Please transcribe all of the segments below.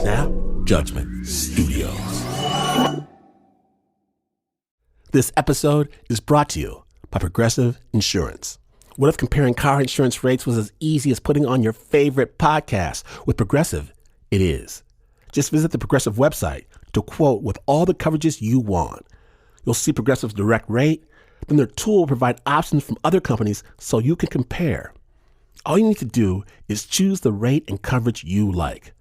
Snap Judgment Studios. This episode is brought to you by Progressive Insurance. What if comparing car insurance rates was as easy as putting on your favorite podcast? With Progressive, it is. Just visit the Progressive website to quote with all the coverages you want. You'll see Progressive's direct rate, then their tool will provide options from other companies so you can compare. All you need to do is choose the rate and coverage you like.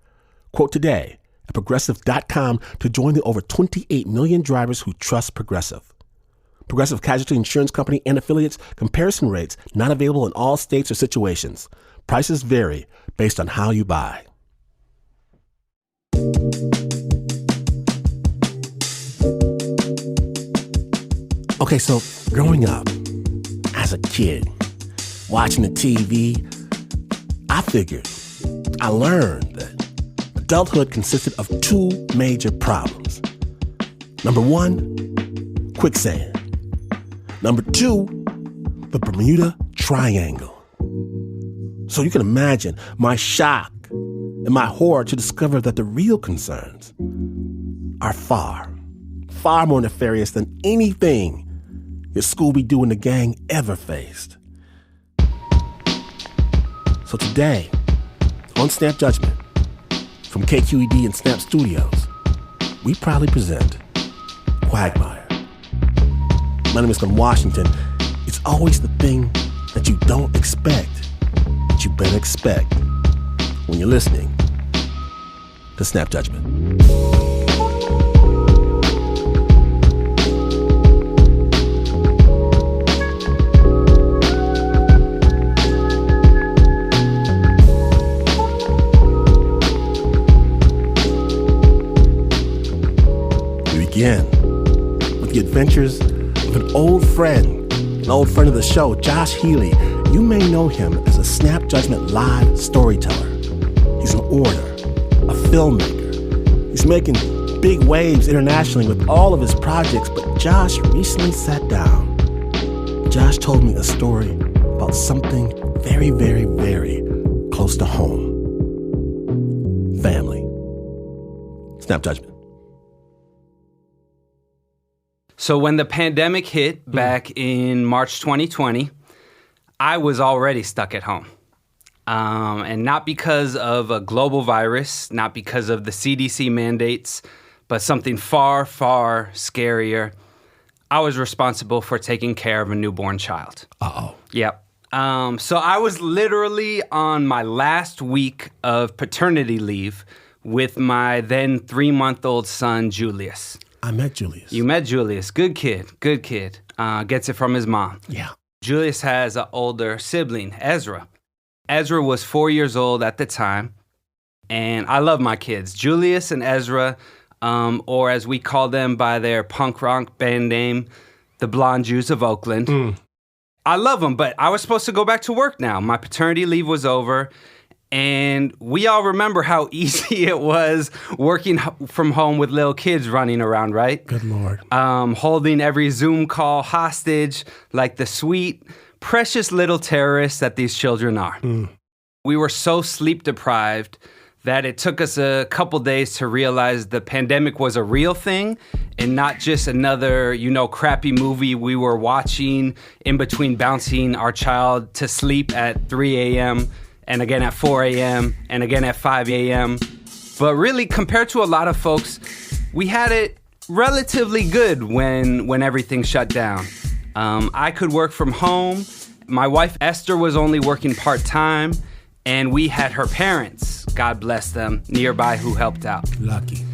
Quote today at Progressive.com to join the over 28 million drivers who trust Progressive. Progressive Casualty Insurance Company and affiliates. Comparison rates not available in all states or situations. Prices vary based on how you buy. Okay, so growing up as a kid, watching the TV, I learned that adulthood consisted of two major problems. Number one, quicksand. Number two, the Bermuda Triangle. So you can imagine my shock and my horror to discover that the real concerns are far more nefarious than anything that Scooby-Doo and the gang ever faced. So today, on Snap Judgment, from KQED and Snap Studios, we proudly present Quagmire. My name is Dan Wanschura. It's always the thing that you don't expect, that you better expect when you're listening to Snap Judgment. Begin with the adventures of an old friend of the show, Josh Healy. You may know him as a Snap Judgment live storyteller. He's an orator, a filmmaker. He's making big waves internationally with all of his projects, but Josh recently sat down. Josh told me a story about something very, very, very close to home. Family. Snap Judgment. So when the pandemic hit back in March 2020, I was already stuck at home. And not because of a global virus, not because of the CDC mandates, but something far, far scarier. I was responsible for taking care of a newborn child. Uh-oh. Yep. So I was literally on my last week of paternity leave with my then 3-month-old son, Julius. I met Julius. You met Julius. Good kid. Gets it from his mom. Yeah. Julius has an older sibling, Ezra. Ezra was 4 years old at the time, and I love my kids. Julius and Ezra, or as we call them by their punk rock band name, the Blonde Jews of Oakland. I love them, but I was supposed to go back to work now. My paternity leave was over. And we all remember how easy it was working from home with little kids running around, right? Good Lord. Holding every Zoom call hostage like the sweet, precious little terrorists that these children are. We were so sleep deprived that it took us a couple days to realize the pandemic was a real thing and not just another, crappy movie we were watching in between bouncing our child to sleep at 3 a.m., and again at 4 a.m., and again at 5 a.m. But really, compared to a lot of folks, we had it relatively good when everything shut down. I could work from home. My wife, Esther, was only working part-time, and we had her parents, God bless them, nearby who helped out. Lucky.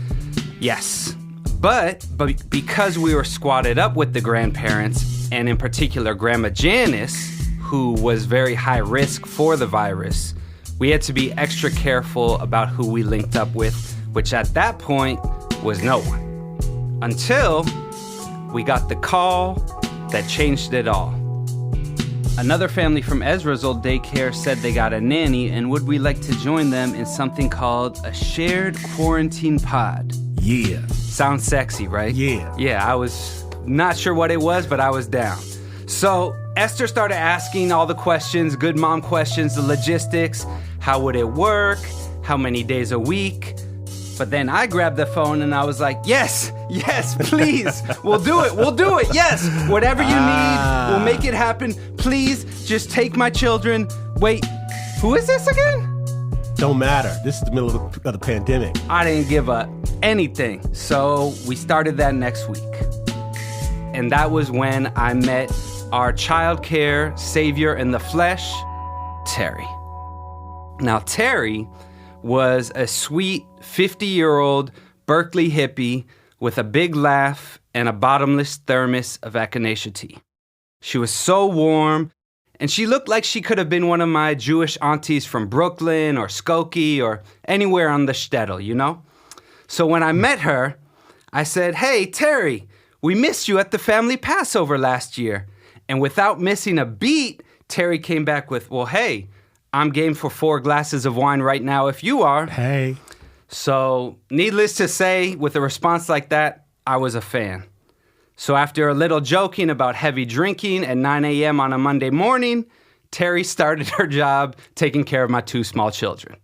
Yes. But because we were squatted up with the grandparents, and in particular Grandma Janice, who was very high risk for the virus, we had to be extra careful about who we linked up with, which at that point was no one. Until we got the call that changed it all. Another family from Ezra's old daycare said they got a nanny and would we like to join them in something called a shared quarantine pod. Yeah. Sounds sexy, right? Yeah. Yeah, I was not sure what it was, but I was down. So Esther started asking all the questions, good mom questions, the logistics. How would it work? How many days a week? But then I grabbed the phone and I was like, yes, please. We'll do it. Yes, whatever you need, we'll make it happen. Please, just take my children. Wait, who is this again? Don't matter. This is the middle of the pandemic. I didn't give up anything. So we started that next week. And that was when I met our childcare savior in the flesh, Terry. Now, Terry was a sweet 50-year-old Berkeley hippie with a big laugh and a bottomless thermos of echinacea tea. She was so warm, and she looked like she could have been one of my Jewish aunties from Brooklyn or Skokie or anywhere on the shtetl, you know? So when I met her, I said, hey, Terry, we missed you at the family Passover last year. And without missing a beat, Terry came back with, well, hey, I'm game for 4 glasses of wine right now if you are. Hey. So, needless to say, with a response like that, I was a fan. So after a little joking about heavy drinking at 9 a.m. on a Monday morning, Terry started her job taking care of my 2 small children.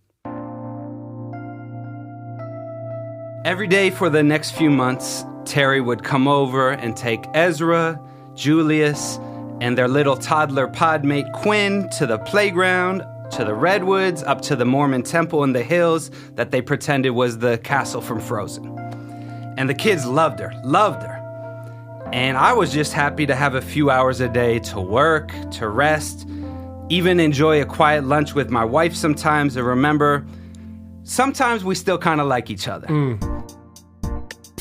Every day for the next few months, Terry would come over and take Ezra, Julius, and their little toddler podmate Quinn to the playground, to the redwoods, up to the Mormon temple in the hills that they pretended was the castle from Frozen. And the kids loved her. And I was just happy to have a few hours a day to work, to rest, even enjoy a quiet lunch with my wife sometimes, and remember, sometimes we still kind of like each other.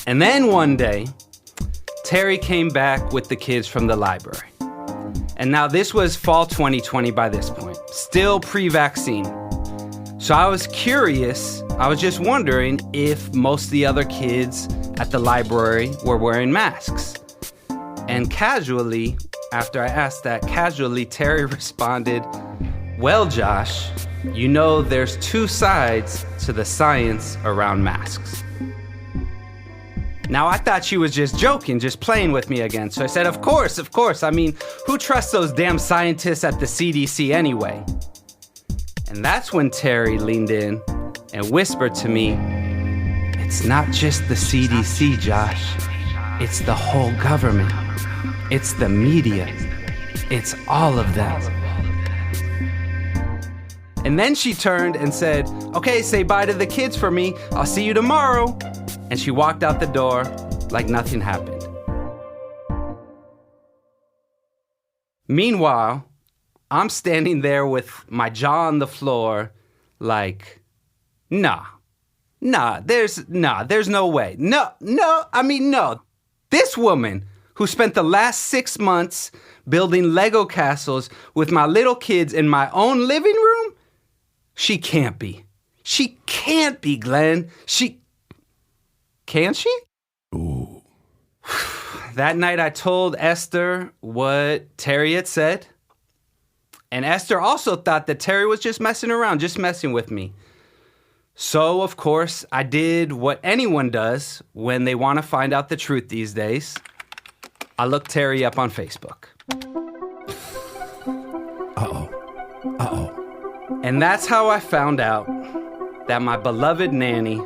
And then one day, Terry came back with the kids from the library. And now this was fall 2020 by this point, still pre-vaccine. So I was curious, I was just wondering if most of the other kids at the library were wearing masks. And casually, after I asked that, Terry responded, well, Josh, you know there's 2 sides to the science around masks. Now, I thought she was just joking, just playing with me again. So I said, of course. I mean, who trusts those damn scientists at the CDC anyway? And that's when Terry leaned in and whispered to me, it's not just the CDC, Josh. It's the whole government. It's the media. It's all of them. And then she turned and said, okay, say bye to the kids for me. I'll see you tomorrow. And she walked out the door like nothing happened. Meanwhile, I'm standing there with my jaw on the floor like, nah, there's no way. No. This woman who spent the last 6 months building Lego castles with my little kids in my own living room, she can't be. She can't be, Glenn. Can she? Ooh. That night I told Esther what Terry had said. And Esther also thought that Terry was just messing around, just messing with me. So, of course, I did what anyone does when they want to find out the truth these days. I looked Terry up on Facebook. Uh-oh. And that's how I found out that my beloved nanny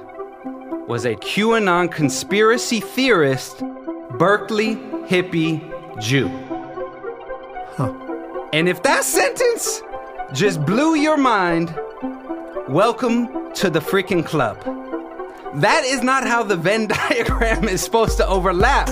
was a QAnon conspiracy theorist, Berkeley hippie Jew. Huh. And if that sentence just blew your mind, welcome to the freaking club. That is not how the Venn diagram is supposed to overlap.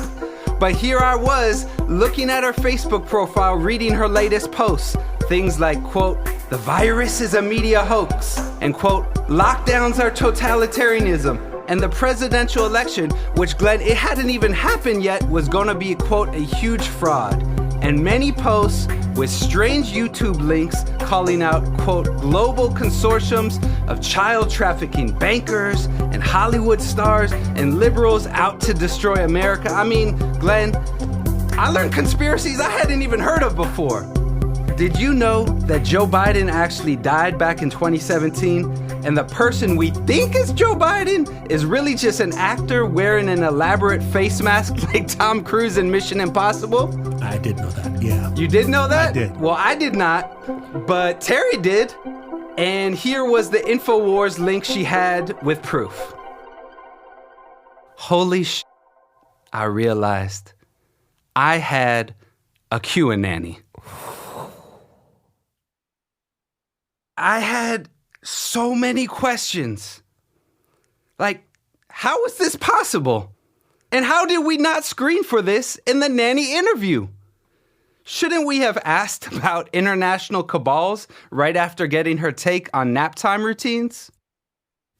But here I was, looking at her Facebook profile, reading her latest posts. Things like, quote, the virus is a media hoax, and quote, lockdowns are totalitarianism, and the presidential election, which, Glenn, it hadn't even happened yet, was gonna be, quote, a huge fraud. And many posts with strange YouTube links calling out, quote, global consortiums of child trafficking bankers and Hollywood stars and liberals out to destroy America. I mean, Glenn, I learned conspiracies I hadn't even heard of before. Did you know that Joe Biden actually died back in 2017? And the person we think is Joe Biden is really just an actor wearing an elaborate face mask like Tom Cruise in Mission Impossible? I did know that, yeah. You did know that? I did. Well, I did not, but Terry did. And here was the InfoWars link she had with proof. holy sh... I realized I had a QANanny. I had so many questions. Like, how is this possible? And how did we not screen for this in the nanny interview? Shouldn't we have asked about international cabals right after getting her take on nap time routines?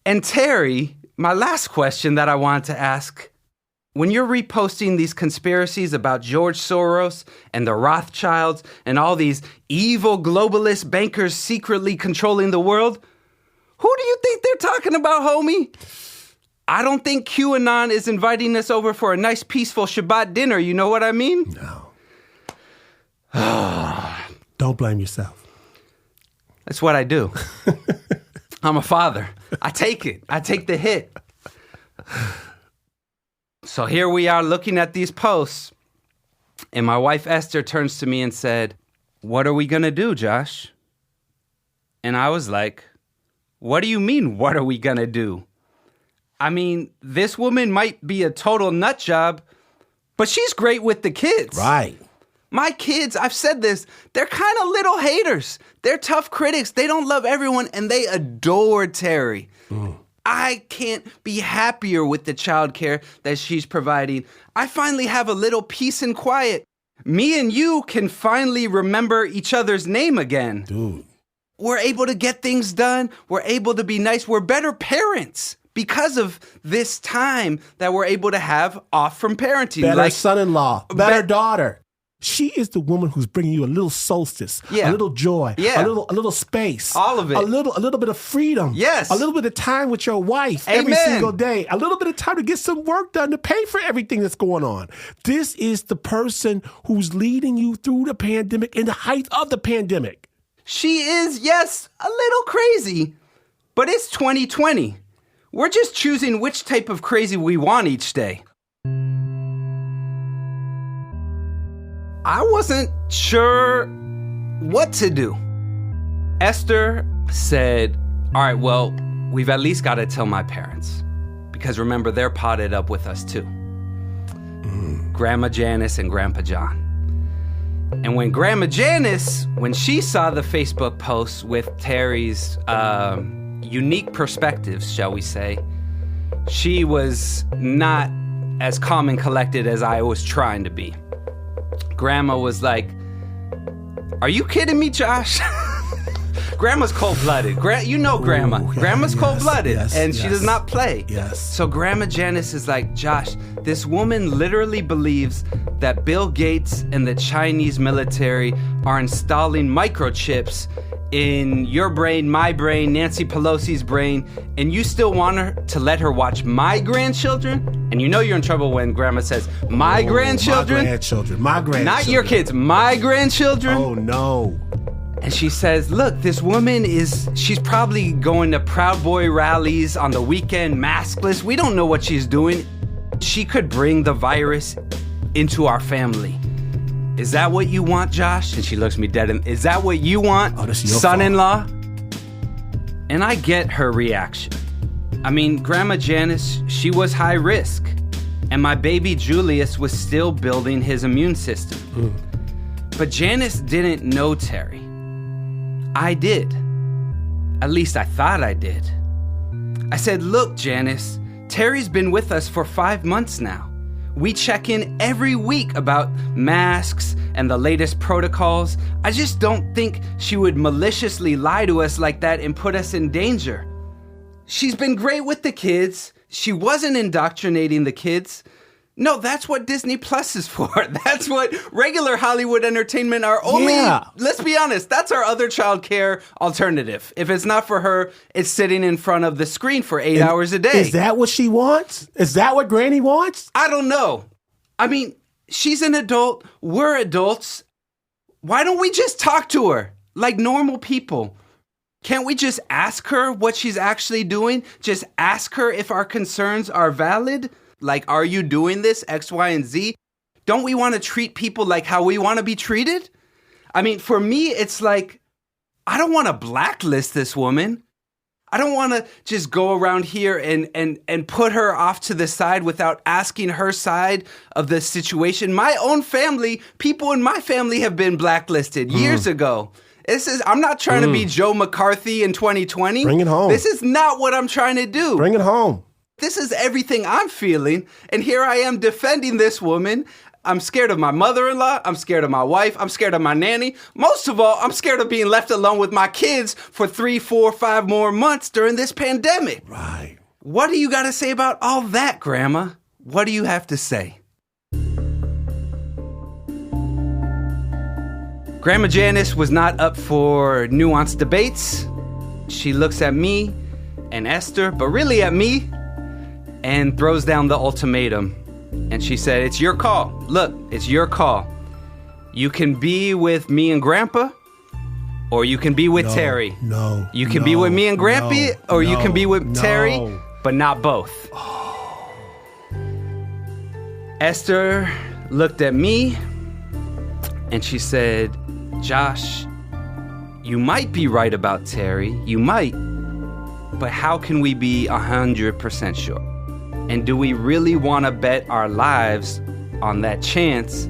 And Terry, my last question that I wanted to ask, when you're reposting these conspiracies about George Soros and the Rothschilds and all these evil globalist bankers secretly controlling the world, who do you think they're talking about, homie? I don't think QAnon is inviting us over for a nice, peaceful Shabbat dinner. You know what I mean? No. Don't blame yourself. That's what I do. I'm a father. I take it. I take the hit. So here we are looking at these posts, and my wife Esther turns to me and said, "What are we going to do, Josh?" And I was like, "What do you mean, what are we going to do? I mean, this woman might be a total nut job, but she's great with the kids." Right. My kids, I've said this, they're kind of little haters. They're tough critics. They don't love everyone, and they adore Terry. I can't be happier with the childcare that she's providing. I finally have a little peace and quiet. Me and you can finally remember each other's name again. Dude. We're able to get things done. We're able to be nice. We're better parents because of this time that we're able to have off from parenting. Better son-in-law, better daughter. She is the woman who's bringing you a little solstice, a little joy, a little space, all of it, a little bit of freedom, yes, a little bit of time with your wife every single day, a little bit of time to get some work done to pay for everything that's going on. This is the person who's leading you through the pandemic in the height of the pandemic. She is, yes, a little crazy, but it's 2020. We're just choosing which type of crazy we want each day. I wasn't sure what to do. Esther said, all right, well, we've at least got to tell my parents. Because remember, they're potted up with us too. Grandma Janice and Grandpa John. And when Grandma Janice, when she saw the Facebook post with Terry's unique perspectives, shall we say, she was not as calm and collected as I was trying to be. Grandma was like, "Are you kidding me, Josh?" Grandma's cold-blooded. You know Grandma. Ooh, yeah, Grandma's cold-blooded, and she yes. does not play. Yes. So Grandma Janice is like, "Josh, this woman literally believes that Bill Gates and the Chinese military are installing microchips in your brain, my brain, Nancy Pelosi's brain, and you still want her to let her watch my grandchildren?" And you know you're in trouble when Grandma says, my grandchildren. My grandchildren. Not your kids, my grandchildren. Oh, no. And she says, look, this woman she's probably going to Proud Boy rallies on the weekend, maskless. We don't know what she's doing. She could bring the virus into our family. Is that what you want, Josh? And she looks me dead in, is that what you want, son-in-law? And I get her reaction. I mean, Grandma Janice, she was high risk. And my baby Julius was still building his immune system. But Janice didn't know Terry. I did. At least I thought I did. I said, look, Janice, Terry's been with us for 5 months now. We check in every week about masks and the latest protocols. I just don't think she would maliciously lie to us like that and put us in danger. She's been great with the kids. She wasn't indoctrinating the kids. No, that's what Disney Plus is for. That's what regular Hollywood entertainment are only, let's be honest, that's our other child care alternative. If it's not for her, it's sitting in front of the screen for 8 hours a day. Is that what she wants? Is that what Granny wants? I don't know. I mean, she's an adult. We're adults. Why don't we just talk to her like normal people? Can't we just ask her what she's actually doing? Just ask her if our concerns are valid? Like, are you doing this, X, Y, and Z? Don't we want to treat people like how we want to be treated? I mean, for me, it's like, I don't want to blacklist this woman. I don't want to just go around here and put her off to the side without asking her side of the situation. My own family, people in my family have been blacklisted years ago. I'm not trying to be Joe McCarthy in 2020. Bring it home. This is not what I'm trying to do. Bring it home. This is everything I'm feeling, and here I am defending this woman. I'm scared of my mother-in-law. I'm scared of my wife. I'm scared of my nanny. Most of all, I'm scared of being left alone with my kids for 3, 4, 5 more months during this pandemic. Right. What do you got to say about all that, Grandma? What do you have to say? Grandma Janice was not up for nuanced debates. She looks at me and Esther, but really at me, and throws down the ultimatum. And she said, it's your call. Look, it's your call. You can be with me and Grandpa, or you can be with Terry. No. You can be with me and Grampy, or you can be with Terry, but not both. Esther looked at me, and she said, Josh, you might be right about Terry. You might. But how can we be 100% sure? And do we really want to bet our lives on that chance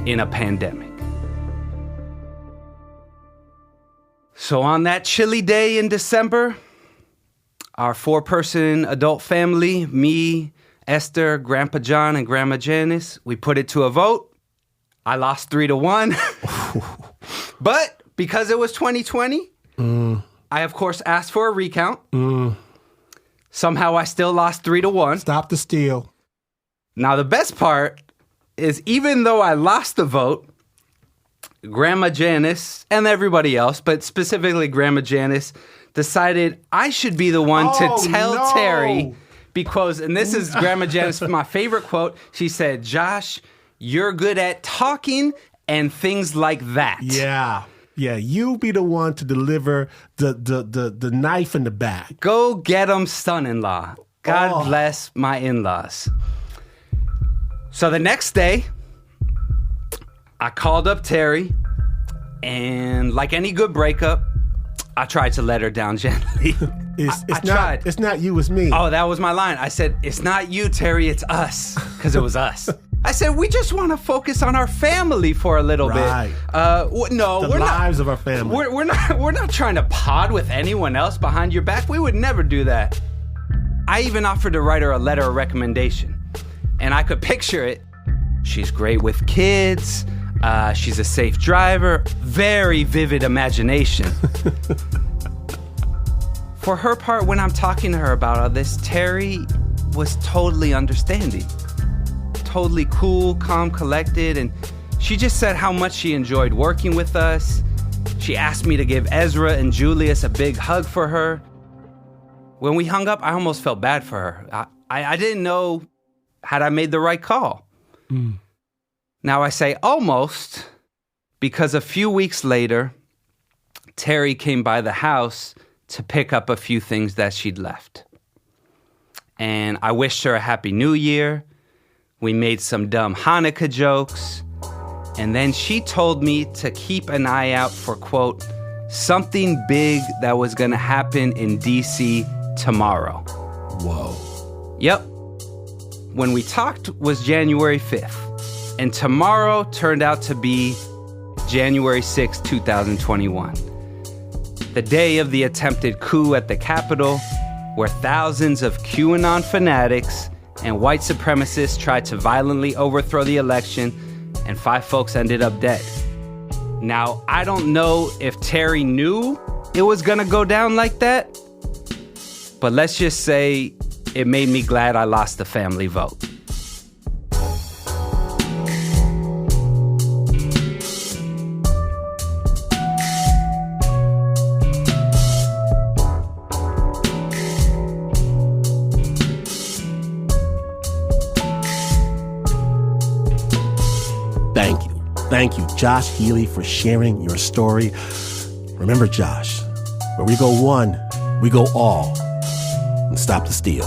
in a pandemic? So on that chilly day in December, our 4-person adult family, me, Esther, Grandpa John, and Grandma Janice, we put it to a vote. I lost 3-1. But because it was 2020, I, of course, asked for a recount. Somehow I still lost 3-1. Stop the steal. Now, the best part is even though I lost the vote, Grandma Janice and everybody else, but specifically Grandma Janice, decided I should be the one to tell Terry because, and this is Grandma Janice, my favorite quote, she said, Josh, you're good at talking and things like that. Yeah. Yeah, you be the one to deliver the knife in the back. Go get 'em, son-in-law. God bless my in-laws. So the next day, I called up Terry, and like any good breakup, I tried to let her down gently. I tried. It's not you, it's me. Oh, that was my line. I said, it's not you, Terry, it's us. Because it was us. I said, we just want to focus on our family for a little bit. No, the lives of our family. We're not trying to pod with anyone else behind your back. We would never do that. I even offered to write her a letter of recommendation. And I could picture it. She's great with kids. She's a safe driver. Very vivid imagination. For her part, when I'm talking to her about all this, Terry was totally understanding. Totally cool, calm, collected, and she just said how much she enjoyed working with us. She asked me to give Ezra and Julius a big hug for her. When we hung up, I almost felt bad for her. I didn't know had I made the right call. Now I say almost because a few weeks later, Terry came by the house to pick up a few things that she'd left. And I wished her a happy new year. We made some dumb Hanukkah jokes. And then she told me to keep an eye out for, quote, something big that was going to happen in D.C. tomorrow. Whoa. Yep. When we talked was January 5th. And tomorrow turned out to be January 6th, 2021. The day of the attempted coup at the Capitol, where thousands of QAnon fanatics and white supremacists tried to violently overthrow the election, and 5 folks ended up dead. Now, I don't know if Terry knew it was gonna go down like that, but let's just say it made me glad I lost the family vote. Thank you, Josh Healy, for sharing your story. Remember, Josh, where we go one, we go all. And stop the steal.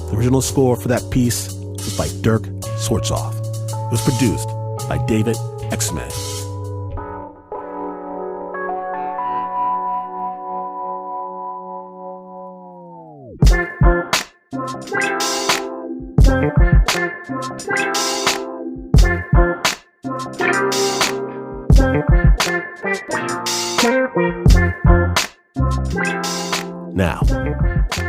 The original score for that piece was by Dirk Schwarzhoff. It was produced by David Exumé. Now,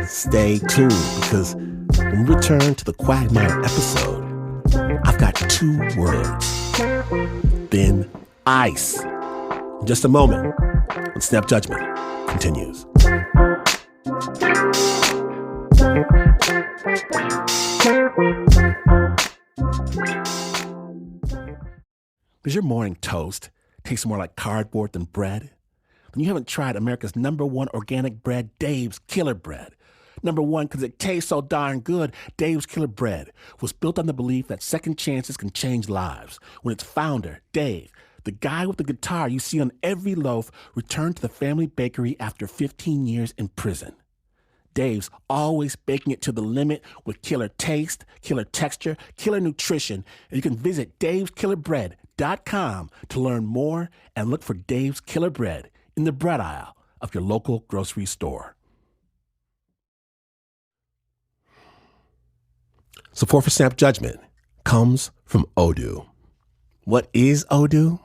stay tuned because when we return to the Quagmire episode, I've got 2 words. Thin ice. In just a moment, when Snap Judgment continues. Does your morning toast taste more like cardboard than bread? Then you haven't tried America's #1 organic bread, Dave's Killer Bread. #1 because it tastes so darn good. Dave's Killer Bread was built on the belief that second chances can change lives. When its founder, Dave, the guy with the guitar you see on every loaf, returned to the family bakery after 15 years in prison. Dave's always baking it to the limit with killer taste, killer texture, killer nutrition. And you can visit daveskillerbread.com to learn more and look for Dave's Killer Bread in the bread aisle of your local grocery store. Support for Snap Judgment comes from Odoo. What is Odoo?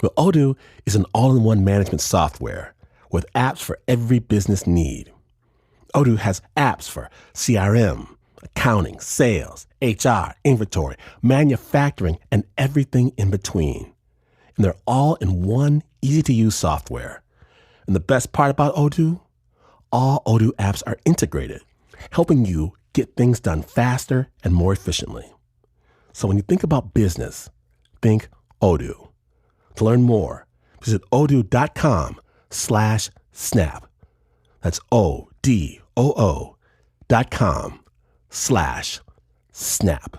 Well, Odoo is an all-in-one management software with apps for every business need. Odoo has apps for CRM, accounting, sales, HR, inventory, manufacturing, and everything in between. And they're all in one easy-to-use software. And the best part about Odoo? All Odoo apps are integrated, helping you get things done faster and more efficiently. So when you think about business, think Odoo. To learn more, visit odoo.com/snap. That's odoo.com/snap.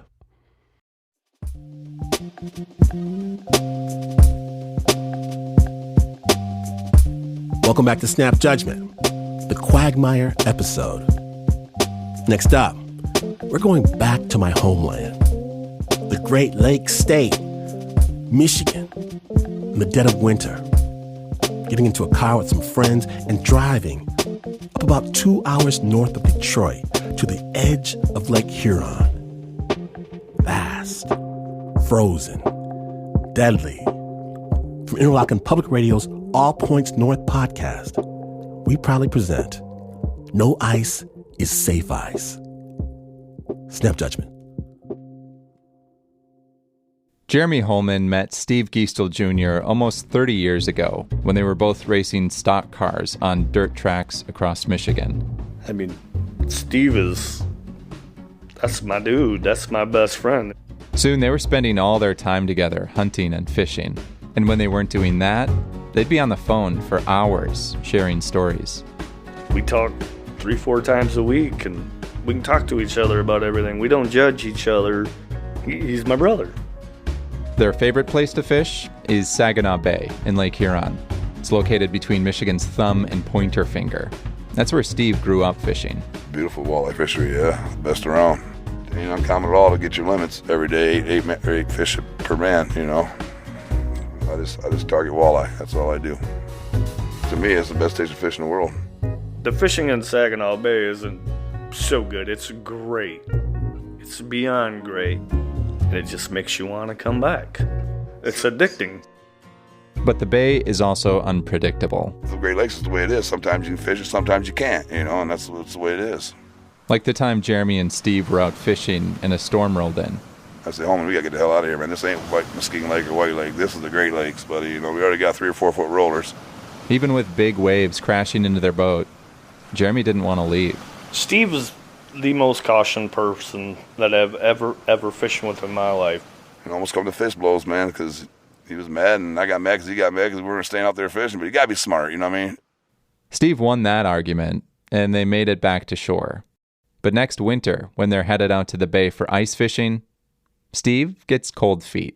Welcome back to Snap Judgment, the Quagmire episode. Next up, we're going back to my homeland, the Great Lakes State, Michigan, in the dead of winter, getting into a car with some friends and driving up about 2 hours north of Detroit to the edge of Lake Huron. Vast, frozen, deadly. From Interlochen Public Radio's All Points North podcast, we proudly present No Ice is Safe Ice. Snap Judgment. Jeremy Holman met Steve Geistel Jr. almost 30 years ago when they were both racing stock cars on dirt tracks across Michigan. I mean, that's my dude. That's my best friend. Soon they were spending all their time together hunting and fishing. And when they weren't doing that, they'd be on the phone for hours sharing stories. We talk 3-4 times a week, and we can talk to each other about everything. We don't judge each other. He's my brother. Their favorite place to fish is Saginaw Bay in Lake Huron. It's located between Michigan's Thumb and Pointer Finger. That's where Steve grew up fishing. Beautiful walleye fishery, yeah. Best around. It ain't uncommon at all to get your limits every day, eight fish per man, you know. I just target walleye. That's all I do. To me, it's the best tasting fish in the world. The fishing in Saginaw Bay isn't so good. It's great. It's beyond great. And it just makes you want to come back. It's addicting. But the bay is also unpredictable. The Great Lakes is the way it is. Sometimes you can fish it, sometimes you can't, you know, and that's the way it is. Like the time Jeremy and Steve were out fishing and a storm rolled in. I say, Holman, we gotta get the hell out of here, man. This ain't like Muskegon Lake or White Lake. This is the Great Lakes, buddy. You know, we already got 3 or 4 foot rollers. Even with big waves crashing into their boat, Jeremy didn't want to leave. Steve is the most cautioned person that I've ever fished with in my life. It almost come to fist blows, man, because he was mad, and I got mad because he got mad because we weren't staying out there fishing. But you got to be smart, you know what I mean? Steve won that argument, and they made it back to shore. But next winter, when they're headed out to the bay for ice fishing, Steve gets cold feet.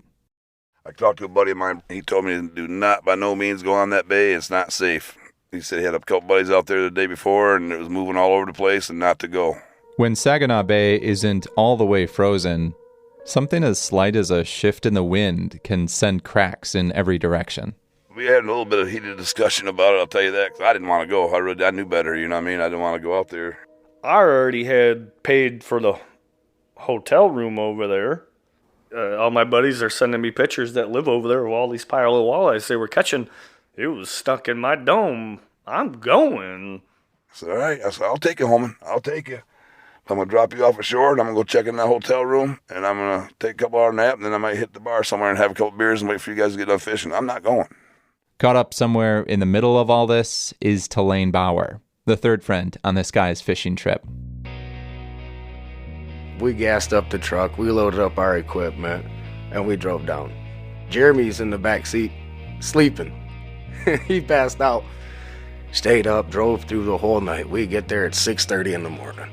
I talked to a buddy of mine. He told me to do not, by no means, go on that bay. It's not safe. He said he had a couple buddies out there the day before, and it was moving all over the place, and not to go. When Saginaw Bay isn't all the way frozen, something as slight as a shift in the wind can send cracks in every direction. We had a little bit of heated discussion about it, I'll tell you that, 'cause I didn't want to go. I knew better, you know what I mean? I didn't want to go out there. I already had paid for the hotel room over there. All my buddies are sending me pictures that live over there of all these pile of walleyes they were catching. It was stuck in my dome. I'm going. said, all right. I said, I'll take you, homie. I'll take you. I'm going to drop you off ashore, and I'm going to go check in that hotel room, and I'm going to take a couple hour nap, and then I might hit the bar somewhere and have a couple beers and wait for you guys to get done fishing. I'm not going. Caught up somewhere in the middle of all this is Telaine Bauer, the third friend on this guy's fishing trip. We gassed up the truck, we loaded up our equipment, and we drove down. Jeremy's in the back seat, sleeping. He passed out. Stayed up, drove through the whole night. We get there at 6:30 in the morning.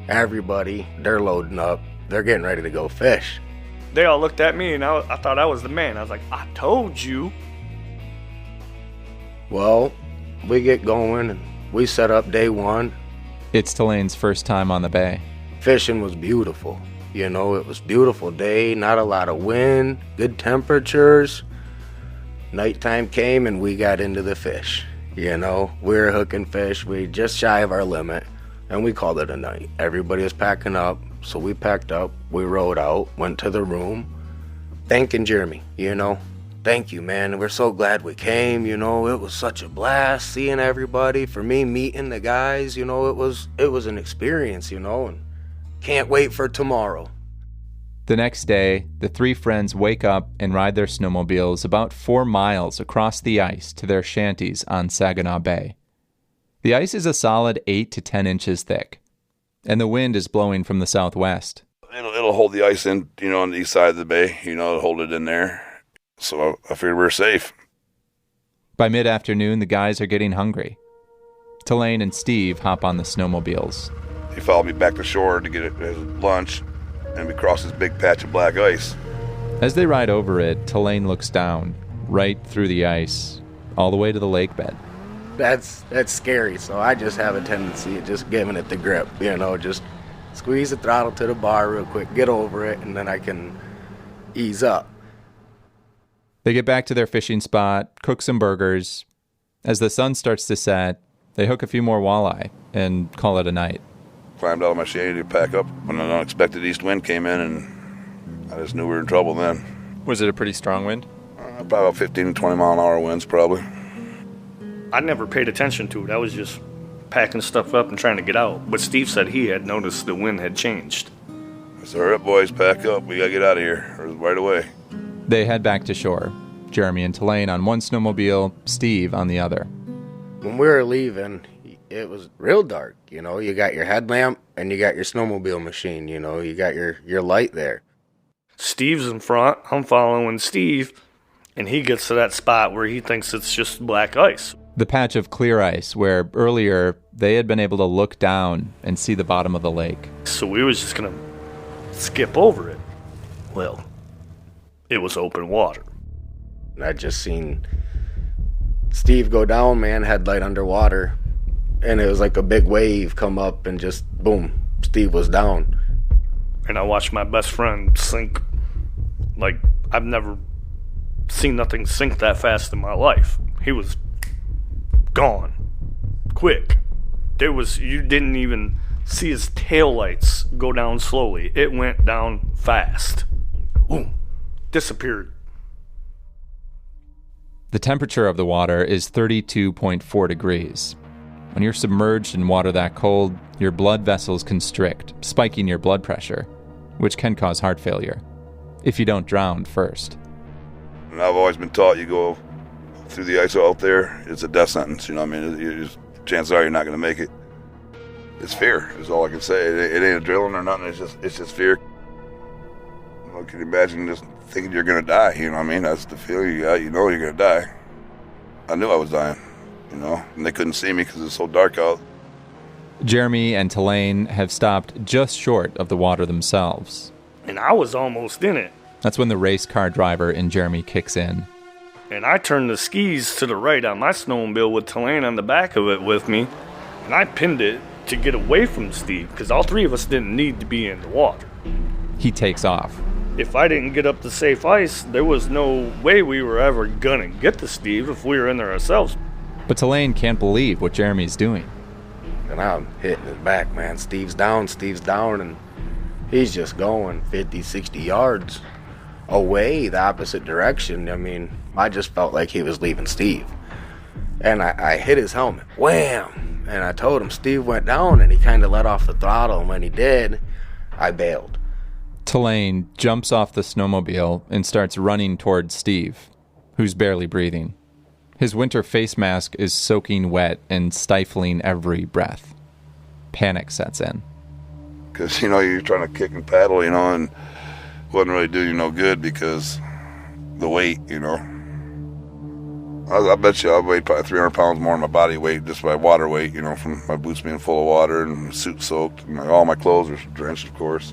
Everybody, they're loading up. They're getting ready to go fish. They all looked at me, and I thought I was the man. I was like, I told you. Well, we get going, and we set up day one. It's Telaine's first time on the bay. Fishing was beautiful. You know, it was a beautiful day, not a lot of wind, good temperatures. Nighttime came, and we got into the fish. You know, we were hooking fish. We just shy of our limit, and we called it a night. Everybody was packing up, so we packed up. We rode out, went to the room, thanking Jeremy, you know. Thank you, man. We're so glad we came, you know. It was such a blast seeing everybody. For me, meeting the guys, you know, it was an experience, you know, and can't wait for tomorrow. The next day, the three friends wake up and ride their snowmobiles about 4 miles across the ice to their shanties on Saginaw Bay. The ice is a solid 8 to 10 inches thick, and the wind is blowing from the southwest. It'll hold the ice in, you know, on the east side of the bay, you know, it'll hold it in there. So I figured we're safe. By mid-afternoon, the guys are getting hungry. Telaine and Steve hop on the snowmobiles. He followed me back to shore to get his lunch, and we crossed this big patch of black ice. As they ride over it, Telaine looks down, right through the ice, all the way to the lake bed. That's scary, so I just have a tendency of just giving it the grip, you know, just squeeze the throttle to the bar real quick, get over it, and then I can ease up. They get back to their fishing spot, cook some burgers. As the sun starts to set, they hook a few more walleye and call it a night. Climbed out of my shanty to pack up when an unexpected east wind came in, and I just knew we were in trouble then. Was it a pretty strong wind? Probably about 15 to 20 mile an hour winds, probably. I never paid attention to it. I was just packing stuff up and trying to get out. But Steve said he had noticed the wind had changed. I said, hurry up, boys, pack up. We got to get out of here right away. They head back to shore. Jeremy and Telaine on one snowmobile, Steve on the other. When we were leaving, it was real dark, you know. You got your headlamp and you got your snowmobile machine, you know. You got your light there. Steve's in front. I'm following Steve, and he gets to that spot where he thinks it's just black ice. The patch of clear ice where earlier they had been able to look down and see the bottom of the lake. So we was just going to skip over it. Well, it was open water. I just seen Steve go down, man, headlight underwater. And it was like a big wave come up and just, boom, Steve was down. And I watched my best friend sink. Like, I've never seen nothing sink that fast in my life. He was gone. Quick. You didn't even see his taillights go down slowly. It went down fast. Boom. Disappeared. The temperature of the water is 32.4 degrees. When you're submerged in water that cold, your blood vessels constrict, spiking your blood pressure, which can cause heart failure, if you don't drown first. And I've always been taught you go through the ice out there, it's a death sentence, you know what I mean? Chances are you're not going to make it. It's fear, is all I can say. It ain't adrenaline or nothing, it's just fear. You can you imagine just thinking you're going to die, you know what I mean? That's the feeling you got, you know you're going to die. I knew I was dying, you know, and they couldn't see me because it was so dark out. Jeremy and Telaine have stopped just short of the water themselves. And I was almost in it. That's when the race car driver in Jeremy kicks in. And I turned the skis to the right on my snowmobile with Telaine on the back of it with me. And I pinned it to get away from Steve because all three of us didn't need to be in the water. He takes off. If I didn't get up to safe ice, there was no way we were ever gonna get to Steve if we were in there ourselves. But Telaine can't believe what Jeremy's doing. And I'm hitting his back, man. Steve's down, and he's just going 50, 60 yards away the opposite direction. I mean, I just felt like he was leaving Steve. And I hit his helmet. Wham! And I told him Steve went down, and he kind of let off the throttle, and when he did, I bailed. Telaine jumps off the snowmobile and starts running towards Steve, who's barely breathing. His winter face mask is soaking wet and stifling every breath. Panic sets in. Because, you're trying to kick and paddle, and wouldn't really do you no good because the weight, I bet you I weighed probably 300 pounds more than my body weight just by water weight, from my boots being full of water and my suit soaked. And all my clothes are drenched, of course.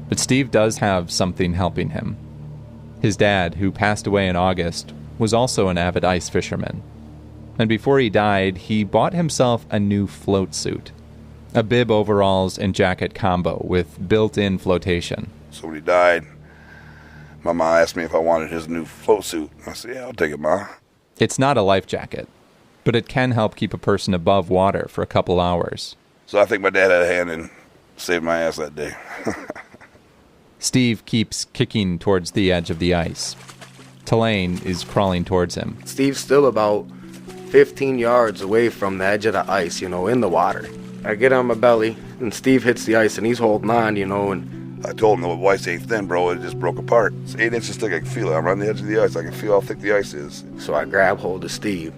But Steve does have something helping him. His dad, who passed away in August, was also an avid ice fisherman. And before he died, he bought himself a new float suit. A bib, overalls, and jacket combo with built-in flotation. So when he died, my ma asked me if I wanted his new float suit. I said, yeah, I'll take it, Ma. It's not a life jacket, but it can help keep a person above water for a couple hours. So I think my dad had a hand in saving my ass that day. Steve keeps kicking towards the edge of the ice. Telaine is crawling towards him. Steve's still about 15 yards away from the edge of the ice, in the water. I get on my belly, and Steve hits the ice, and he's holding on, and I told him the ice ain't thin, bro. It just broke apart. It's 8 inches thick. I can feel it. I'm on the edge of the ice. I can feel how thick the ice is. So I grab hold of Steve,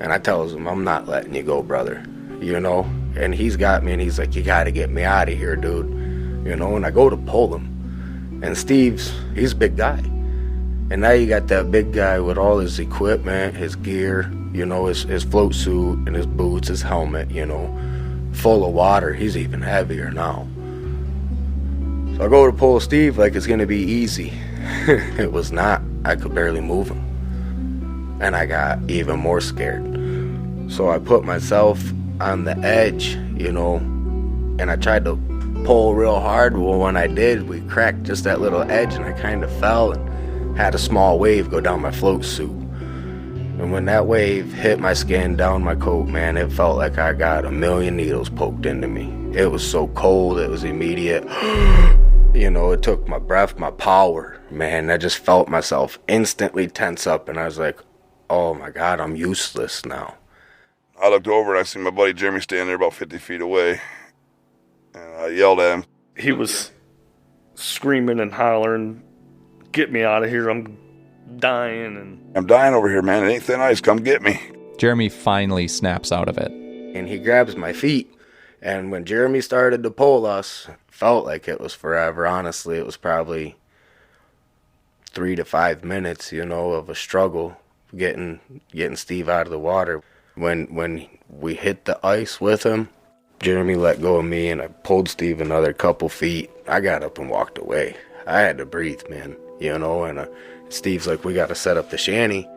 and I tells him, I'm not letting you go, brother, And he's got me, and he's like, you got to get me out of here, dude. And I go to pull him. And he's a big guy. And now you got that big guy with all his equipment, his gear, his float suit and his boots, his helmet, full of water. He's even heavier now. So I go to pull Steve like it's going to be easy. It was not. I could barely move him. And I got even more scared. So I put myself on the edge, and I tried to pull real hard. Well, when I did, we cracked just that little edge, and I kind of fell and had a small wave go down my float suit. And when that wave hit my skin, down my coat, man, it felt like I got 1,000,000 needles poked into me. It was so cold, it was immediate. It took my breath, my power. Man, I just felt myself instantly tense up, and I was like, oh my God, I'm useless now. I looked over and I seen my buddy Jeremy standing there about 50 feet away. And I yelled at him. He was screaming and hollering, get me out of here, I'm dying. I'm dying over here, man. It ain't thin ice. Come get me. Jeremy finally snaps out of it. And he grabs my feet. And when Jeremy started to pull us, felt like it was forever. Honestly, it was probably 3 to 5 minutes, of a struggle getting Steve out of the water. When we hit the ice with him, Jeremy let go of me, and I pulled Steve another couple feet. I got up and walked away. I had to breathe, man, and Steve's like, we got to set up the shanty.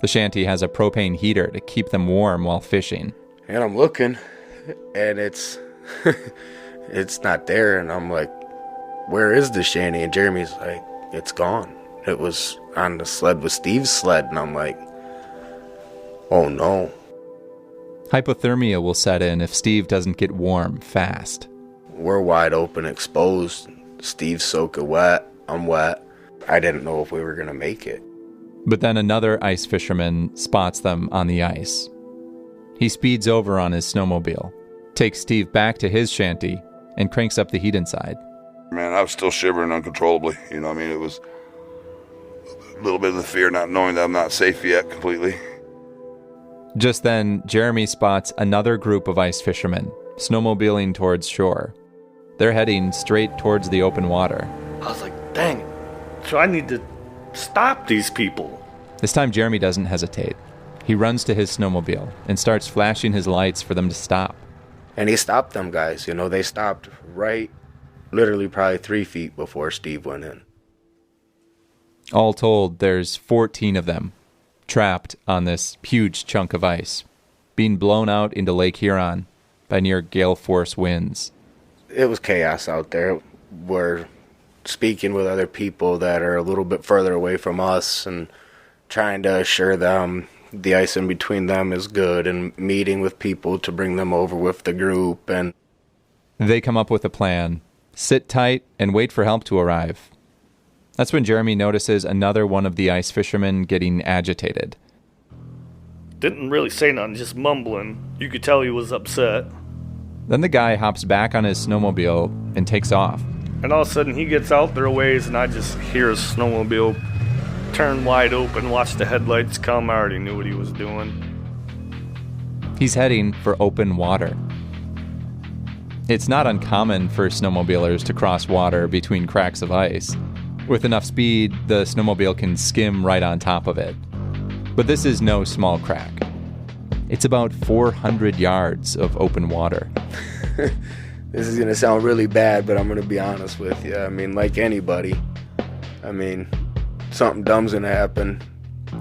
The shanty has a propane heater to keep them warm while fishing. And I'm looking, and it's not there, and I'm like, where is the shanty? And Jeremy's like, it's gone. It was on the sled with Steve's sled, and I'm like, oh no. Hypothermia will set in if Steve doesn't get warm fast. We're wide open, exposed. Steve's soaking wet. I'm wet. I didn't know if we were going to make it. But then another ice fisherman spots them on the ice. He speeds over on his snowmobile, takes Steve back to his shanty, and cranks up the heat inside. Man, I was still shivering uncontrollably. It was a little bit of the fear, not knowing that I'm not safe yet completely. Just then, Jeremy spots another group of ice fishermen snowmobiling towards shore. They're heading straight towards the open water. I was like, dang it. So I need to stop these people. This time, Jeremy doesn't hesitate. He runs to his snowmobile and starts flashing his lights for them to stop. And he stopped them guys. They stopped right, literally probably 3 feet before Steve went in. All told, there's 14 of them, trapped on this huge chunk of ice, being blown out into Lake Huron by near gale force winds. It was chaos out there. We're speaking with other people that are a little bit further away from us and trying to assure them the ice in between them is good, and meeting with people to bring them over with the group. And they come up with a plan. Sit tight and wait for help to arrive. That's when Jeremy notices another one of the ice fishermen getting agitated. Didn't really say nothing, just mumbling. You could tell he was upset. Then the guy hops back on his snowmobile and takes off. And all of a sudden he gets out there a ways, and I just hear his snowmobile turn wide open, watch the headlights come. I already knew what he was doing. He's heading for open water. It's not uncommon for snowmobilers to cross water between cracks of ice. With enough speed, the snowmobile can skim right on top of it. But this is no small crack. It's about 400 yards of open water. This is going to sound really bad, but I'm going to be honest with you. I mean, like anybody, something dumb's going to happen.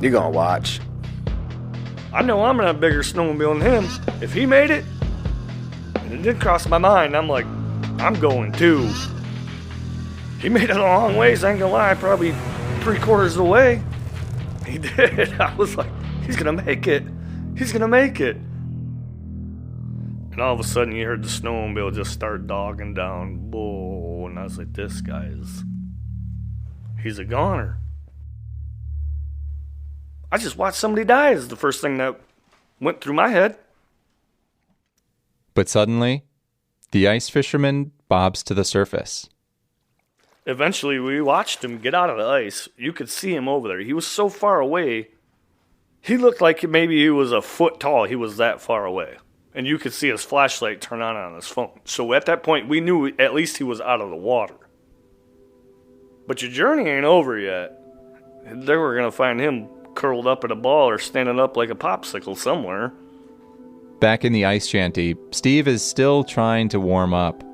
You're going to watch. I know I'm going to have a bigger snowmobile than him. If he made it, and it did cross my mind, I'm like, I'm going too. He made it a long ways, I ain't gonna lie, probably 3/4 of the way. He did. I was like, he's gonna make it. He's gonna make it. And all of a sudden you heard the snowmobile just start dogging down. Whoa, and I was like, this guy he's a goner. I just watched somebody die is the first thing that went through my head. But suddenly, the ice fisherman bobs to the surface. Eventually, we watched him get out of the ice. You could see him over there. He was so far away. He looked like maybe he was a foot tall. He was that far away. And you could see his flashlight turn on his phone. So at that point, we knew at least he was out of the water. But your journey ain't over yet. They were going to find him curled up in a ball or standing up like a popsicle somewhere. Back in the ice shanty, Steve is still trying to warm up.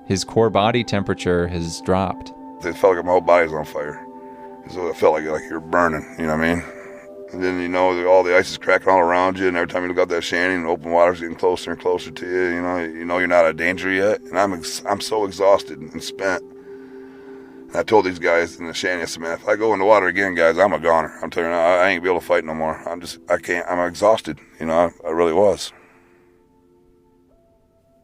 His core body temperature has dropped. It felt like my whole body's on fire. So it felt like you're burning, you know what I mean? And then, all the ice is cracking all around you, and every time you look out that shanty, and the open water's getting closer and closer to you, you know you're not out of danger yet. And I'm so exhausted and spent. And I told these guys in the shanty, I said, man, if I go in the water again, guys, I'm a goner. I'm telling you now, I ain't gonna be able to fight no more. I can't, I'm exhausted, I really was.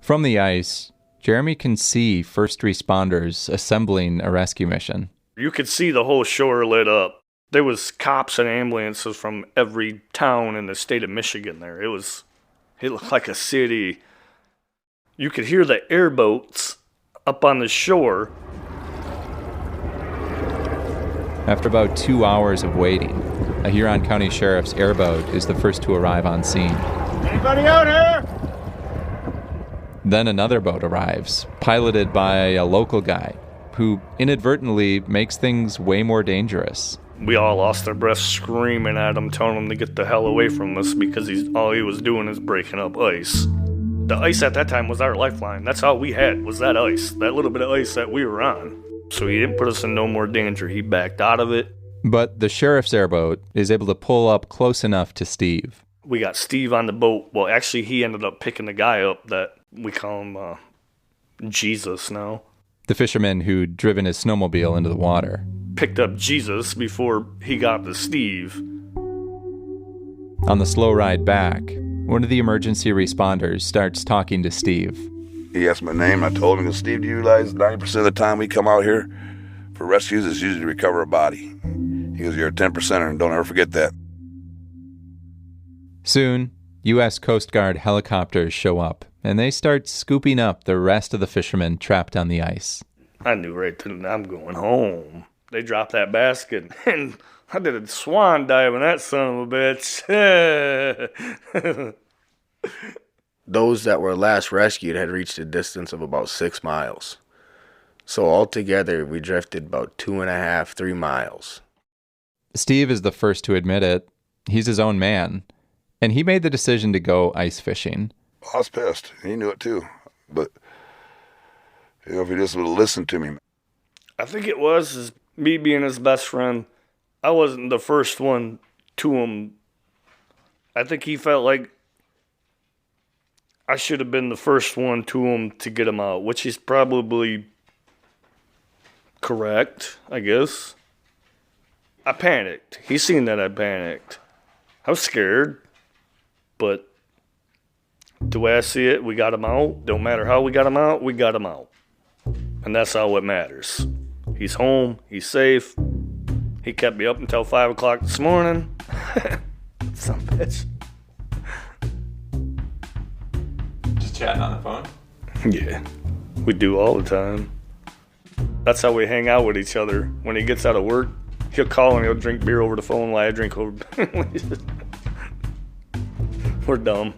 From the ice, Jeremy can see first responders assembling a rescue mission. You could see the whole shore lit up. There was cops and ambulances from every town in the state of Michigan there. It looked like a city. You could hear the airboats up on the shore. After about 2 hours of waiting, a Huron County Sheriff's airboat is the first to arrive on scene. Anybody out here? Then another boat arrives, piloted by a local guy, who inadvertently makes things way more dangerous. We all lost our breath screaming at him, telling him to get the hell away from us because all he was doing is breaking up ice. The ice at that time was our lifeline. That's all we had was that ice, that little bit of ice that we were on. So he didn't put us in no more danger. He backed out of it. But the sheriff's airboat is able to pull up close enough to Steve. We got Steve on the boat. Well, actually, he ended up picking the guy up that we call him Jesus now. The fisherman who'd driven his snowmobile into the water. Picked up Jesus before he got to Steve. On the slow ride back, one of the emergency responders starts talking to Steve. He asked my name. I told him, he goes, Steve, do you realize 90% of the time we come out here for rescues is usually to recover a body? He goes, you're a 10%er, and don't ever forget that. Soon, U.S. Coast Guard helicopters show up, and they start scooping up the rest of the fishermen trapped on the ice. I knew right then I'm going home. They dropped that basket, and I did a swan dive in that son of a bitch. Those that were last rescued had reached a distance of about 6 miles. So altogether, we drifted about 2.5, 3 miles. Steve is the first to admit it. He's his own man, and he made the decision to go ice fishing. I was pissed. He knew it too. But, if he just would have listened to me. I think it was me being his best friend. I wasn't the first one to him. I think he felt like I should have been the first one to him to get him out, which is probably correct, I guess. I panicked. He seen that I panicked. I was scared, but the way I see it, we got him out. Don't matter how we got him out, we got him out. And that's all what matters. He's home. He's safe. He kept me up until 5 o'clock this morning. Some bitch. chatting on the phone? Yeah, we do all the time. That's how we hang out with each other. When he gets out of work, he'll call and he'll drink beer over the phone while I drink over. We're dumb.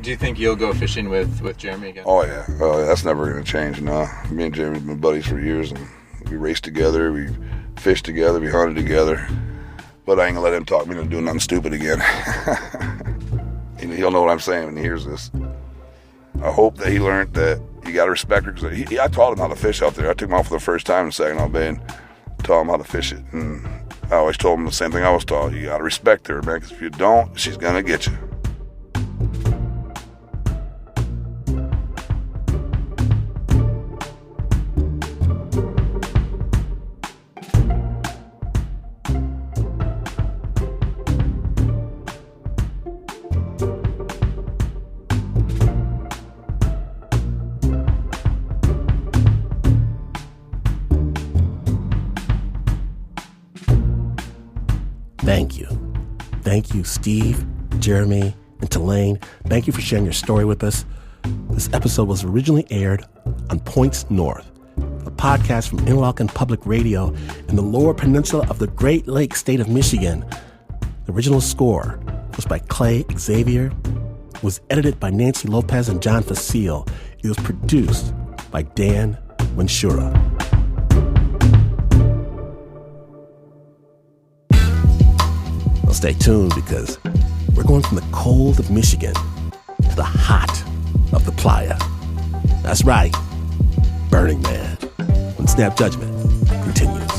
Do you think you'll go fishing with Jeremy again? Oh yeah, that's never gonna change. No, me and Jeremy have been buddies for years, and we raced together, we fished together, we hunted together. But I ain't gonna let him talk me into doing nothing stupid again. He'll know what I'm saying when he hears this. I hope that he learned that you gotta respect her. Cause I taught him how to fish out there. I took him out for the first time in Saginaw Bay and taught him how to fish it. And I always told him the same thing I was taught. You gotta respect her, man, because if you don't, she's gonna get you. Thank you. Thank you, Steve, Jeremy, and Telaine. Thank you for sharing your story with us. This episode was originally aired on Points North, a podcast from Interlochen Public Radio in the Lower Peninsula of the Great Lakes state of Michigan. The original score was by Clay Xavier. It was edited by Nancy Lopez and John Fecile. It was produced by Dan Wanschura. Well, stay tuned because we're going from the cold of Michigan to the hot of the playa. That's right, Burning Man, when Snap Judgment continues.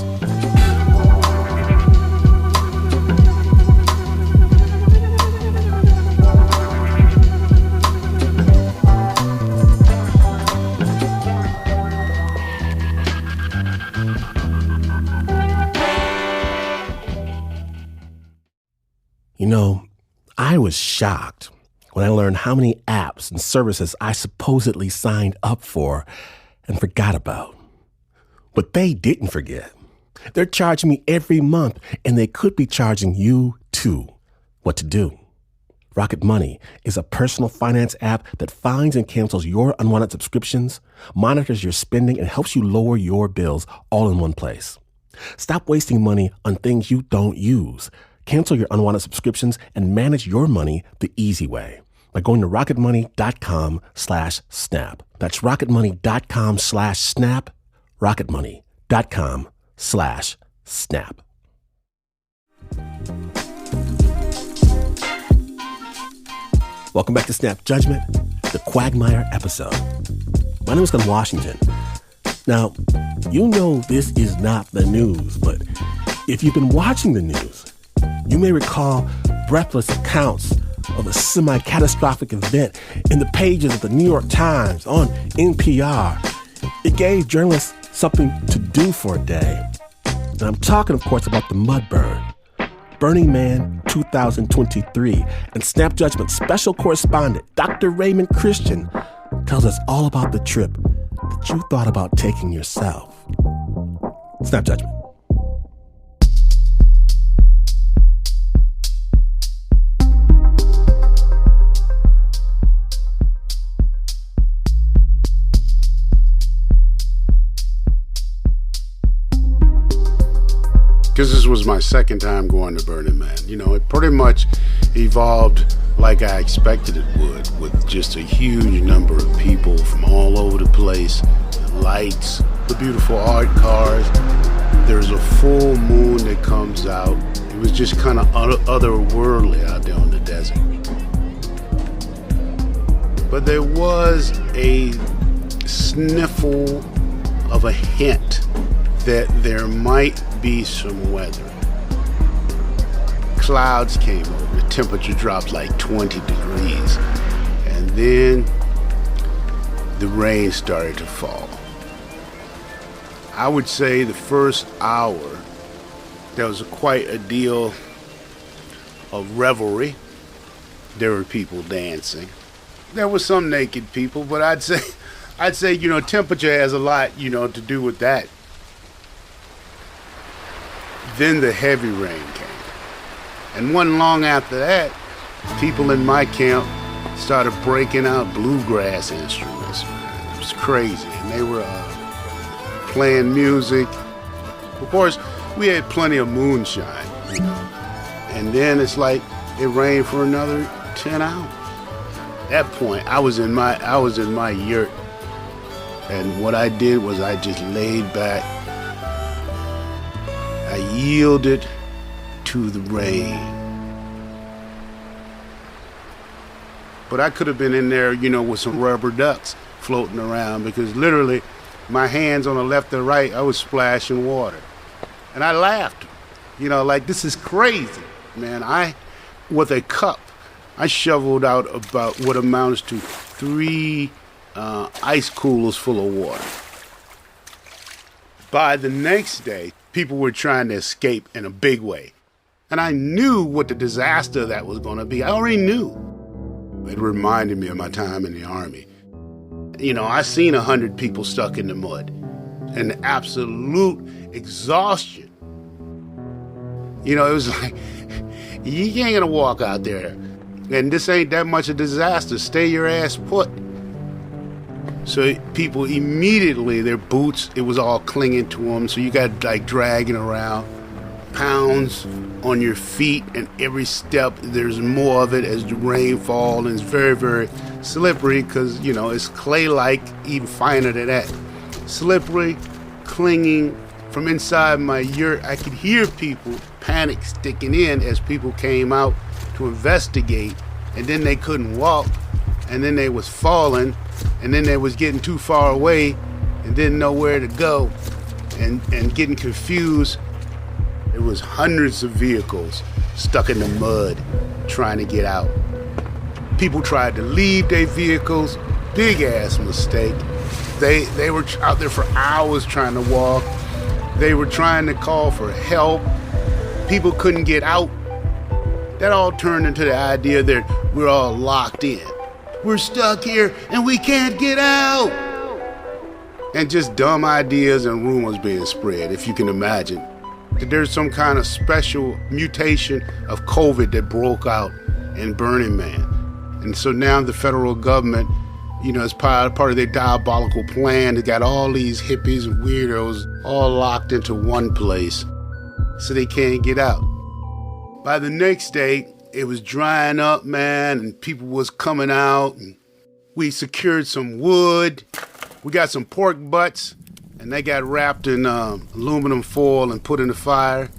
You know, I was shocked when I learned how many apps and services I supposedly signed up for and forgot about. But they didn't forget. They're charging me every month, and they could be charging you too. What to do? Rocket Money is a personal finance app that finds and cancels your unwanted subscriptions, monitors your spending, and helps you lower your bills all in one place. Stop wasting money on things you don't use. Cancel your unwanted subscriptions and manage your money the easy way by going to rocketmoney.com/snap. That's rocketmoney.com/snap. rocketmoney.com/snap. Welcome back to Snap Judgment, the Quagmire episode. My name is Dan Washington. Now, you know this is not the news, but if you've been watching the news, you may recall breathless accounts of a semi-catastrophic event in the pages of the New York Times, on NPR. It gave journalists something to do for a day. And I'm talking, of course, about the mud burn. Burning Man 2023. And Snap Judgment special correspondent Dr. Raymond Christian tells us all about the trip that you thought about taking yourself. Snap Judgment. Because this was my second time going to Burning Man. You know, it pretty much evolved like I expected it would, with just a huge number of people from all over the place, the lights, the beautiful art cars. There's a full moon that comes out. It was just kind of otherworldly out there on the desert. But there was a sniffle of a hint that there might be some weather. Clouds came over, the temperature dropped like 20 degrees, and then the rain started to fall. I would say the first hour, there was quite a deal of revelry. There were people dancing. There were some naked people, but I'd say, you know, temperature has a lot, you know, to do with that. Then the heavy rain came. And wasn't long after that, people in my camp started breaking out bluegrass instruments, man. It was crazy. And they were playing music. Of course, we had plenty of moonshine, you know. And then it's like it rained for another 10 hours. At that point, I was in my yurt, and what I did was I just laid back. I yielded to the rain. But I could have been in there, you know, with some rubber ducks floating around, because literally my hands on the left and right, I was splashing water. And I laughed, you know, like, this is crazy, man. With a cup, I shoveled out about what amounts to 3 ice coolers full of water. By the next day, people were trying to escape in a big way. And I knew what the disaster that was going to be. I already knew. It reminded me of my time in the Army. You know, I seen 100 people stuck in the mud and absolute exhaustion. You know, it was like, you ain't gonna walk out there. And this ain't that much a disaster. Stay your ass put. So people immediately, their boots, it was all clinging to them. So you got like dragging around, pounds on your feet, and every step there's more of it as the rain falls, and it's very, very slippery because, you know, it's clay-like, even finer than that. Slippery, clinging. From inside my yurt, I could hear people panic sticking in as people came out to investigate, and then they couldn't walk, and then they was falling, and then they was getting too far away and didn't know where to go, and getting confused. There was hundreds of vehicles stuck in the mud trying to get out. People tried to leave their vehicles. Big ass mistake. They were out there for hours trying to walk. They were trying to call for help. People couldn't get out. That all turned into the idea that we're all locked in. We're stuck here and we can't get out. And just dumb ideas and rumors being spread, if you can imagine. That there's some kind of special mutation of COVID that broke out in Burning Man. And so now the federal government, you know, as part of their diabolical plan, they got all these hippies and weirdos all locked into one place so they can't get out. By the next day, it was drying up, man, and people was coming out, and we secured some wood. We got some pork butts, and they got wrapped in aluminum foil and put in the fire.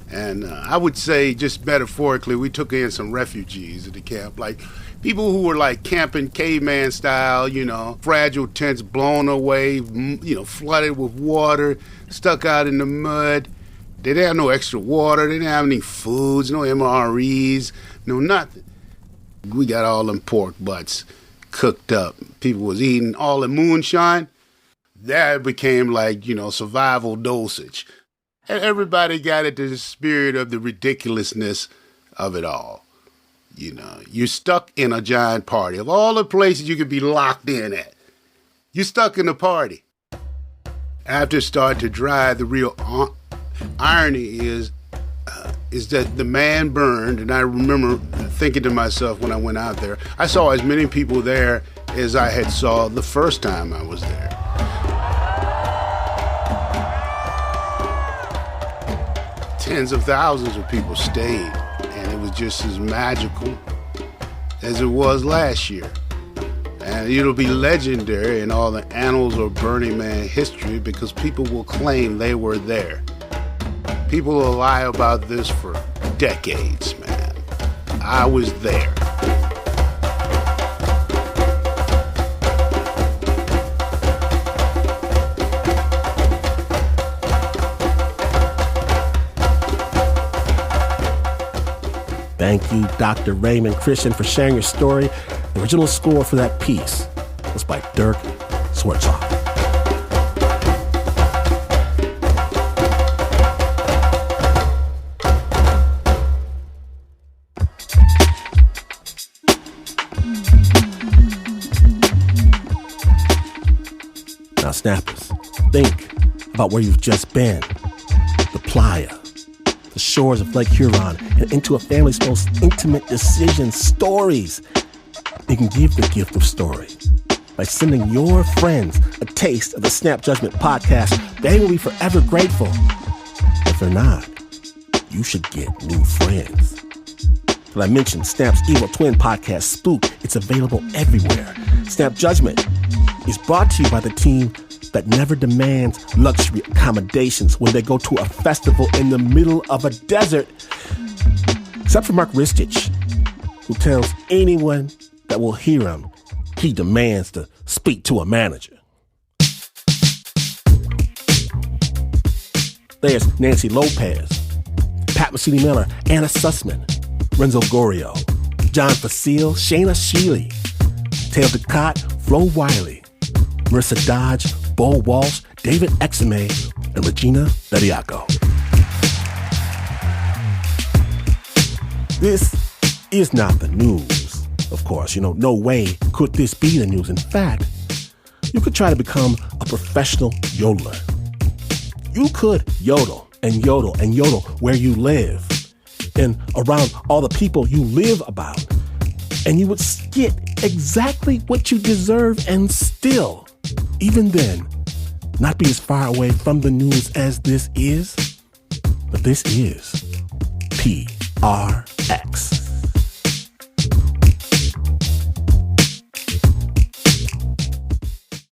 And I would say, just metaphorically, we took in some refugees at the camp, like people who were like camping caveman style, you know, fragile tents blown away, you know, flooded with water, stuck out in the mud. They didn't have no extra water. They didn't have any foods, no MREs, no nothing. We got all them pork butts cooked up. People was eating all the moonshine. That became like, you know, survival dosage. And everybody got into the spirit of the ridiculousness of it all. You know, you're stuck in a giant party. Of all the places you could be locked in at, you're stuck in a party. After it started to dry, the real irony is that the man burned, and I remember thinking to myself when I went out there, I saw as many people there as I had saw the first time I was there. Tens of thousands of people stayed, and it was just as magical as it was last year. And it'll be legendary in all the annals of Burning Man history because people will claim they were there. People will lie about this for decades, man. I was there. Thank you, Dr. Raymond Christian, for sharing your story. The original score for that piece was by Dirk Schwarzhoff. Now, snappers, think about where you've just been. The playa, the shores of Lake Huron, and into a family's most intimate decisions, stories. you can give the gift of story by sending your friends a taste of the Snap Judgment podcast. They will be forever grateful. If they're not, you should get new friends. Did I mention Snap's Evil Twin podcast, Spook? It's available everywhere. Snap Judgment is brought to you by the team that never demands luxury accommodations when they go to a festival in the middle of a desert. Except for Mark Ristich, who tells anyone that will hear him he demands to speak to a manager. There's Nancy Lopez, Pat Mesiti-Miller, Anna Sussman, Renzo Gorio, John Fecile, Shayna Sheely, Taylor Ducott, Flo Wiley, Marissa Dodge, Bo Walsh, David Exumé, and Regina Bediaco. This is not the news, of course. No way could this be the news. In fact, you could try to become a professional yodeler. You could yodel and yodel and yodel where you live and around all the people you live about, and you would get exactly what you deserve and still, even then, not be as far away from the news as this is. But this is PRX.